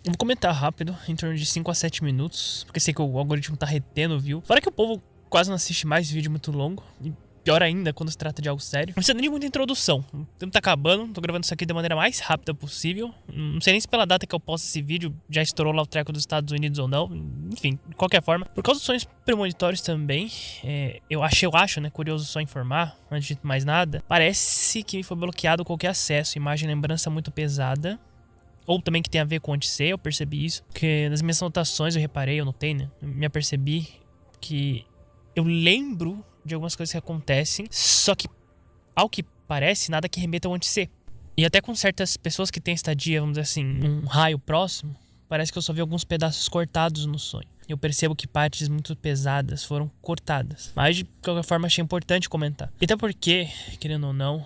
Eu vou comentar rápido, em torno de 5 a 7 minutos, porque sei que o algoritmo tá retendo o view. Fora que o povo quase não assiste mais vídeo muito longo, e pior ainda quando se trata de algo sério. Não precisa nem de muita introdução, o tempo tá acabando, tô gravando isso aqui da maneira mais rápida possível. Não sei nem se pela data que eu posto esse vídeo já estourou lá o treco dos Estados Unidos ou não. Enfim, de qualquer forma. Por causa dos sonhos premonitórios também, eu acho, né, curioso só informar, antes de mais nada, parece que foi bloqueado qualquer acesso, imagem e lembrança muito pesada. Ou também que tem a ver com anti-C, eu percebi isso. Porque nas minhas anotações eu reparei, eu notei, né? Eu me apercebi que eu lembro de algumas coisas que acontecem, só que, ao que parece, nada que remeta ao anti-C. E até com certas pessoas que têm estadia, vamos dizer assim, um raio próximo, parece que eu só vi alguns pedaços cortados no sonho. Eu percebo que partes muito pesadas foram cortadas. Mas, de qualquer forma, achei importante comentar. E até porque, querendo ou não,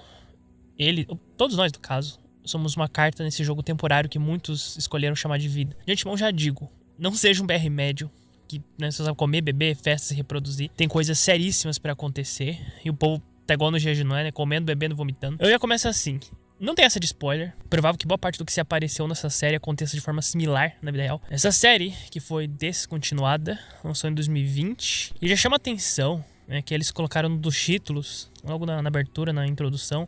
todos nós, no caso, somos uma carta nesse jogo temporário que muitos escolheram chamar de vida. De antemão já digo, não seja um BR médio, que né, você sabe comer, beber, festas e reproduzir. Tem coisas seríssimas pra acontecer, e o povo tá igual no GG, não é, né? Comendo, bebendo, vomitando. Eu já começo assim, não tem essa de spoiler. Provável que boa parte do que se apareceu nessa série aconteça de forma similar na vida real. Essa série, que foi descontinuada, lançou em 2020, e já chama atenção, né, que eles colocaram um dos títulos, logo na abertura, na introdução,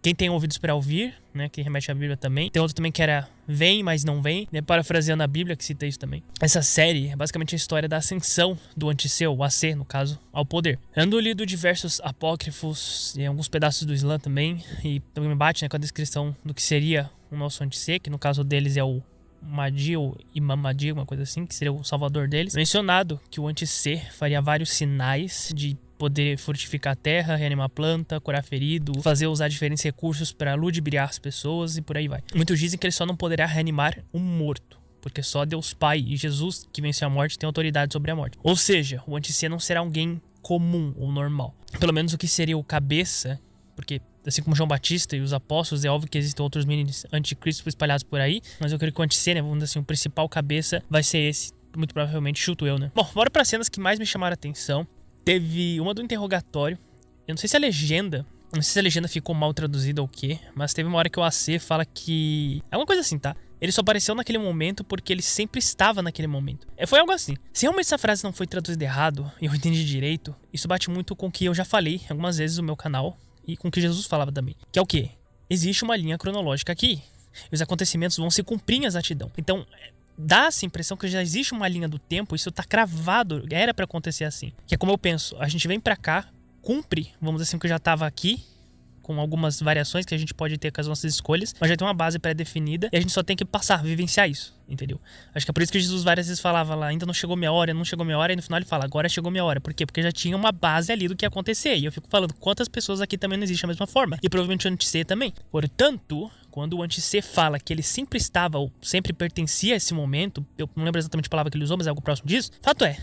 quem tem ouvidos para ouvir, né, que remete à Bíblia também. Tem outro também que era Vem, mas não vem, né, parafraseando a Bíblia, que cita isso também. Essa série é basicamente a história da ascensão do anti-C, o AC, no caso, ao poder. Ando lido diversos apócrifos e alguns pedaços do Islã também, e também me bate, né, com a descrição do que seria o nosso anti-C, que no caso deles é o Mahdi ou Imam Mahdi, uma coisa assim, que seria o salvador deles. Mencionado que o anti-C faria vários sinais de poder fortificar a terra, reanimar a planta, curar ferido, usar diferentes recursos para ludibriar as pessoas e por aí vai. Muitos dizem que ele só não poderá reanimar um morto, porque só Deus Pai e Jesus, que venceu a morte, tem autoridade sobre a morte. Ou seja, o anti-C não será alguém comum ou normal. Pelo menos o que seria o cabeça, porque assim como João Batista e os apóstolos, é óbvio que existem outros mini anticristos espalhados por aí, mas eu creio que o anti-C, né, vamos dizer assim, o principal cabeça vai ser esse, muito provavelmente, chuto eu, né. Bom, bora para cenas que mais me chamaram a atenção. Teve uma do interrogatório, eu não sei se a legenda ficou mal traduzida ou o quê, mas teve uma hora que o AC fala que... é uma coisa assim, tá? Ele só apareceu naquele momento porque ele sempre estava naquele momento. Foi algo assim. Se realmente essa frase não foi traduzida errado e eu entendi direito, isso bate muito com o que eu já falei algumas vezes no meu canal e com o que Jesus falava também. Que é o quê? Existe uma linha cronológica aqui. Os acontecimentos vão se cumprir em exatidão. Então, dá essa impressão que já existe uma linha do tempo, isso tá cravado, era pra acontecer assim. Que é como eu penso, a gente vem pra cá, cumpre, vamos dizer assim, que já tava aqui, com algumas variações que a gente pode ter com as nossas escolhas, mas já tem uma base pré-definida e a gente só tem que passar, vivenciar isso, entendeu? Acho que é por isso que Jesus várias vezes falava lá, ainda não chegou minha hora, e no final ele fala, agora chegou minha hora. Por quê? Porque já tinha uma base ali do que ia acontecer. E eu fico falando, quantas pessoas aqui também não existem da mesma forma? E provavelmente o anti-C também. Portanto, quando o anti-C fala que ele sempre estava ou sempre pertencia a esse momento, eu não lembro exatamente a palavra que ele usou, mas é algo próximo disso, fato é,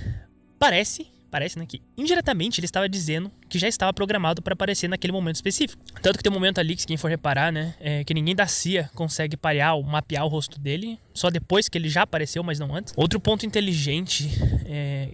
parece, né, que indiretamente ele estava dizendo que já estava programado para aparecer naquele momento específico. Tanto que tem um momento ali que, quem for reparar, né, que ninguém da CIA consegue parear ou mapear o rosto dele, só depois que ele já apareceu, mas não antes. Outro ponto inteligente,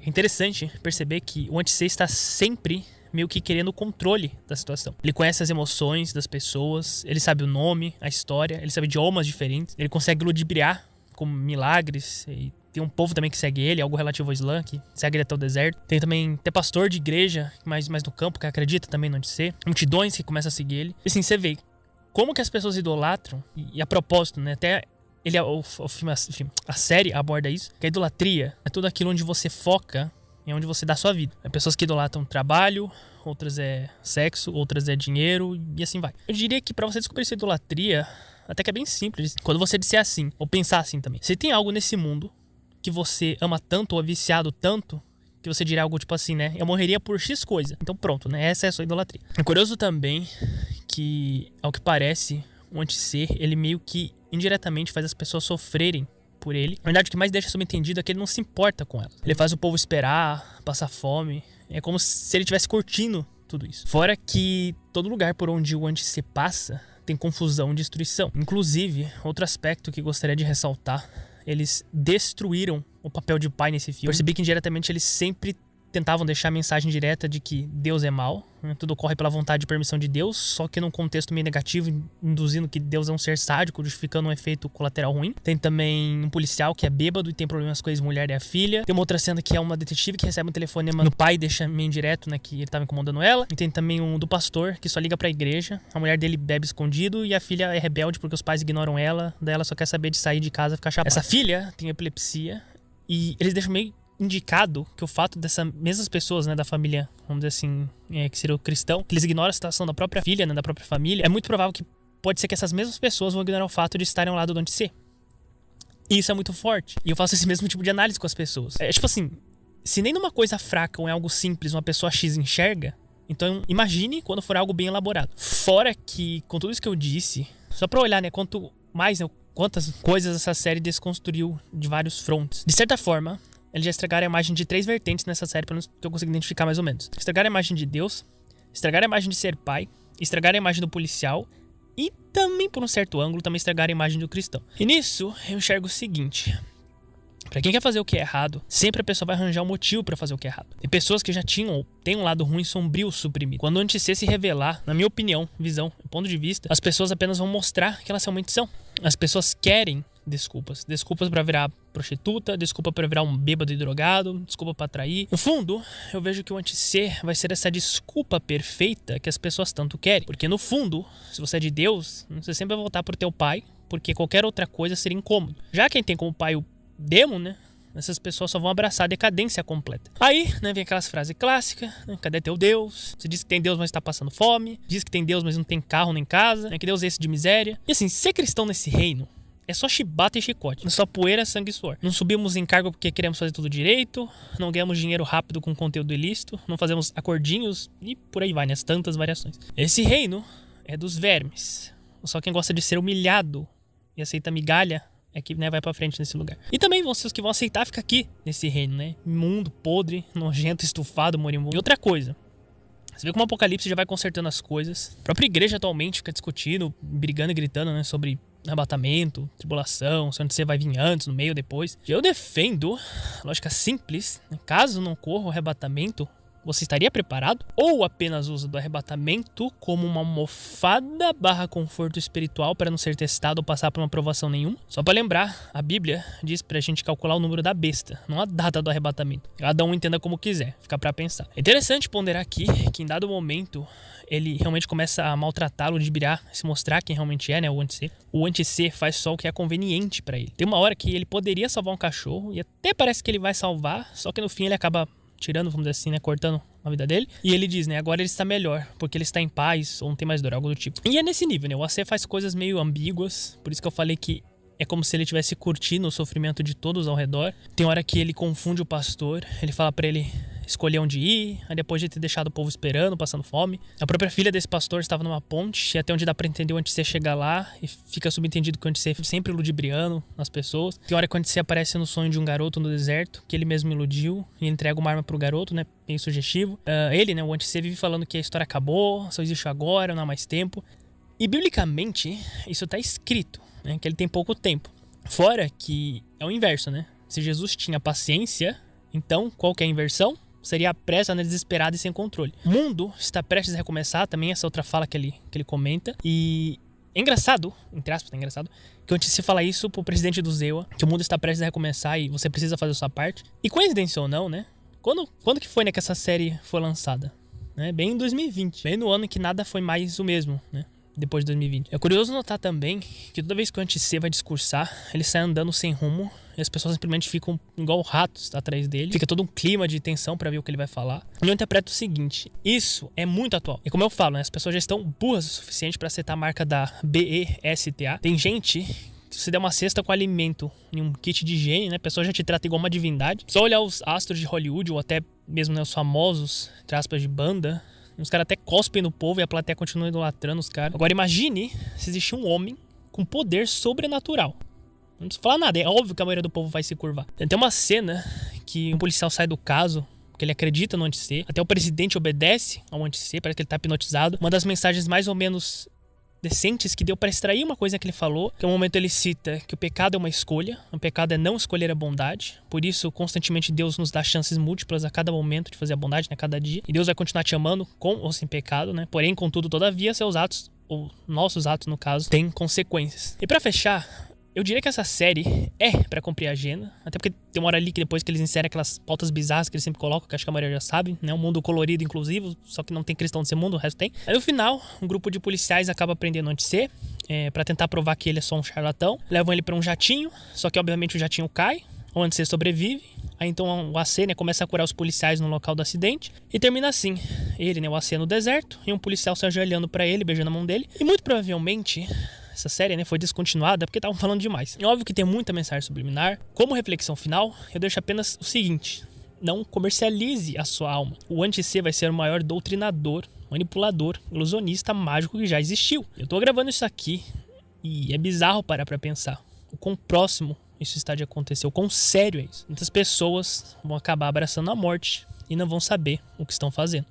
interessante perceber que o anti-C está sempre meio que querendo o controle da situação. Ele conhece as emoções das pessoas, ele sabe o nome, a história, ele sabe idiomas diferentes, ele consegue ludibriar com milagres e tem um povo também que segue ele, algo relativo ao Islã, que segue ele até o deserto. Tem também pastor de igreja, mais no campo, que acredita também no anti-C. Multidões que começam a seguir ele. E assim, você vê como que as pessoas idolatram, e a propósito, né, até ele, a série aborda isso, que a idolatria é tudo aquilo onde você foca, é onde você dá sua vida. É pessoas que idolatram trabalho, outras é sexo, outras é dinheiro, e assim vai. Eu diria que pra você descobrir essa idolatria, até que é bem simples. Quando você disser assim, ou pensar assim também. Se tem algo nesse mundo que você ama tanto ou é viciado tanto, que você dirá algo tipo assim, né? Eu morreria por X coisa. Então pronto, né? Essa é a sua idolatria. É curioso também que, ao que parece, o anti-C, ele meio que indiretamente faz as pessoas sofrerem por ele. Na verdade, o que mais deixa subentendido é que ele não se importa com ela. Ele faz o povo esperar, passar fome. É como se ele estivesse curtindo tudo isso. Fora que todo lugar por onde o anti-C passa tem confusão e destruição. Inclusive, outro aspecto que gostaria de ressaltar, eles destruíram o papel de pai nesse filme. Percebi que indiretamente eles sempre tentavam deixar a mensagem direta de que Deus é mau, né? Tudo ocorre pela vontade e permissão de Deus, só que num contexto meio negativo, induzindo que Deus é um ser sádico, justificando um efeito colateral ruim. Tem também um policial que é bêbado e tem problemas com a ex-mulher e a filha. Tem uma outra cena que é uma detetive que recebe um telefonema no pai e deixa meio indireto, né, que ele tava incomodando ela. E tem também um do pastor que só liga pra igreja, a mulher dele bebe escondido e a filha é rebelde porque os pais ignoram ela, daí ela só quer saber de sair de casa e ficar chapada. Essa filha tem epilepsia e eles deixam meio indicado que o fato dessas mesmas pessoas, né, da família, vamos dizer assim, que seria o cristão, que eles ignoram a situação da própria filha, né, da própria família, é muito provável que pode ser que essas mesmas pessoas vão ignorar o fato de estarem ao lado do Anti-C. E isso é muito forte. E eu faço esse mesmo tipo de análise com as pessoas. É tipo assim, se nem numa coisa fraca ou em algo simples uma pessoa X enxerga, então imagine quando for algo bem elaborado. Fora que, com tudo isso que eu disse, só pra olhar, né, quanto mais, né, quantas coisas essa série desconstruiu de vários fronts. De certa forma, eles já estragaram a imagem de 3 vertentes nessa série, pelo menos que eu consigo identificar mais ou menos. Estragaram a imagem de Deus, estragaram a imagem de ser pai, estragaram a imagem do policial e também, por um certo ângulo, também estragaram a imagem do cristão. E nisso, eu enxergo o seguinte: pra quem quer fazer o que é errado, sempre a pessoa vai arranjar um motivo pra fazer o que é errado. Tem pessoas que já tinham ou têm um lado ruim sombrio suprimido. Quando o Anti-C se revelar, na minha opinião, visão, ponto de vista, as pessoas apenas vão mostrar que elas realmente são. As pessoas querem desculpas. Desculpas pra virar prostituta, desculpa pra virar um bêbado e drogado, desculpa pra trair. No fundo, eu vejo que o Anti-C vai ser essa desculpa perfeita que as pessoas tanto querem. Porque no fundo, se você é de Deus, você sempre vai voltar pro teu pai, porque qualquer outra coisa seria incômodo. Já quem tem como pai o demo, né? Essas pessoas só vão abraçar a decadência completa. Aí, né, vem aquelas frases clássicas, né? Cadê teu Deus? Você diz que tem Deus, mas tá passando fome. Diz que tem Deus, mas não tem carro nem casa, né? Que Deus é esse de miséria. E assim, ser cristão nesse reino é só chibata e chicote. É só poeira, sangue e suor. Não subimos em cargo porque queremos fazer tudo direito. Não ganhamos dinheiro rápido com conteúdo ilícito. Não fazemos acordinhos e por aí vai, né? As tantas variações. Esse reino é dos vermes. Só quem gosta de ser humilhado e aceita migalha é que, né, vai pra frente nesse lugar. E também vão ser os que vão aceitar ficar aqui nesse reino, né? Mundo podre, nojento, estufado, moribundo. E outra coisa, você vê como o Apocalipse já vai consertando as coisas. A própria igreja atualmente fica discutindo, brigando e gritando, né, sobre arrebatamento, tribulação, se onde você vai vir antes, no meio, depois. Eu defendo lógica simples, né? Caso não ocorra o arrebatamento, você estaria preparado? Ou apenas usa do arrebatamento como uma almofada / conforto espiritual para não ser testado ou passar por uma provação nenhuma? Só para lembrar, a Bíblia diz pra gente calcular o número da besta, não a data do arrebatamento. Cada um entenda como quiser, fica pra pensar. É interessante ponderar aqui que em dado momento ele realmente começa a maltratá-lo, ludibriar, se mostrar quem realmente é, né, o Anti-C. O Anti-C faz só o que é conveniente pra ele. Tem uma hora que ele poderia salvar um cachorro e até parece que ele vai salvar, só que no fim ele acaba tirando, vamos dizer assim, né, cortando a vida dele. E ele diz, né, agora ele está melhor, porque ele está em paz, ou não tem mais dor, algo do tipo. E é nesse nível, né, o AC faz coisas meio ambíguas, por isso que eu falei que é como se ele estivesse curtindo o sofrimento de todos ao redor. Tem hora que ele confunde o pastor, ele fala pra ele escolher onde ir, aí depois de ter deixado o povo esperando, passando fome. A própria filha desse pastor estava numa ponte, e até onde dá pra entender o Anti-C chega lá, e fica subentendido que o Anti-C sempre ludibriando nas pessoas. Tem hora que o Anti-C aparece no sonho de um garoto no deserto, que ele mesmo iludiu, e entrega uma arma pro garoto, né, meio sugestivo. Ele, né, o Anti-C vive falando que a história acabou, só existe agora, não há mais tempo. E biblicamente, isso tá escrito, né, que ele tem pouco tempo. Fora que é o inverso, né? Se Jesus tinha paciência, então qual que é a inversão? Seria a pressa, né, desesperada e sem controle. O mundo está prestes a recomeçar, também essa outra fala que ele comenta. E é engraçado, entre aspas, é engraçado, que antes de se falar isso pro presidente do Zewa, que o mundo está prestes a recomeçar e você precisa fazer a sua parte. E coincidência ou não, né? Quando que foi, né, que essa série foi lançada? Né? Bem em 2020. Bem no ano em que nada foi mais o mesmo, né? Depois de 2020. É curioso notar também que toda vez que o Anti-C vai discursar, ele sai andando sem rumo e as pessoas simplesmente ficam igual ratos atrás dele. Fica todo um clima de tensão pra ver o que ele vai falar. E eu interpreto o seguinte: isso é muito atual. E como eu falo, né, as pessoas já estão burras o suficiente pra acertar a marca da BESTA. Tem gente que, se você der uma cesta com alimento em um kit de higiene, né, a pessoa já te trata igual uma divindade. Só olhar os astros de Hollywood ou até mesmo, né, os famosos, entre aspas, de banda. Os caras até cospem no povo e a plateia continua idolatrando os caras. Agora imagine se existir um homem com poder sobrenatural. Não precisa falar nada, é óbvio que a maioria do povo vai se curvar. Tem uma cena que um policial sai do caso, porque ele acredita no Anti-C. Até o presidente obedece ao Anti-C, parece que ele tá hipnotizado. Uma das mensagens mais ou menos decentes que deu pra extrair uma coisa que ele falou, que é um momento ele cita que o pecado é uma escolha, o pecado é não escolher a bondade, por isso constantemente Deus nos dá chances múltiplas a cada momento de fazer a bondade, né, a cada dia, e Deus vai continuar te amando com ou sem pecado, né, porém, contudo, todavia, seus atos, ou nossos atos no caso, têm consequências. E pra fechar, eu diria que essa série é pra cumprir a agenda, até porque tem uma hora ali que depois que eles inserem aquelas pautas bizarras que eles sempre colocam, que acho que a maioria já sabe, né? Um mundo colorido, inclusivo, só que não tem cristão nesse mundo, o resto tem. Aí no final, um grupo de policiais acaba prendendo o Anti-C, pra tentar provar que ele é só um charlatão. Levam ele pra um jatinho, só que obviamente o jatinho cai, o Anti-C sobrevive. Aí então o AC, né, começa a curar os policiais no local do acidente. E termina assim, ele, né, o AC no deserto, e um policial se ajoelhando pra ele, beijando a mão dele. E muito provavelmente essa série, né, foi descontinuada porque estavam falando demais. É óbvio que tem muita mensagem subliminar. Como reflexão final, eu deixo apenas o seguinte: não comercialize a sua alma. O Anti-C vai ser o maior doutrinador, manipulador, ilusionista mágico que já existiu. Eu tô gravando isso aqui e é bizarro parar pra pensar o quão próximo isso está de acontecer, o quão sério é isso. Muitas pessoas vão acabar abraçando a morte e não vão saber o que estão fazendo.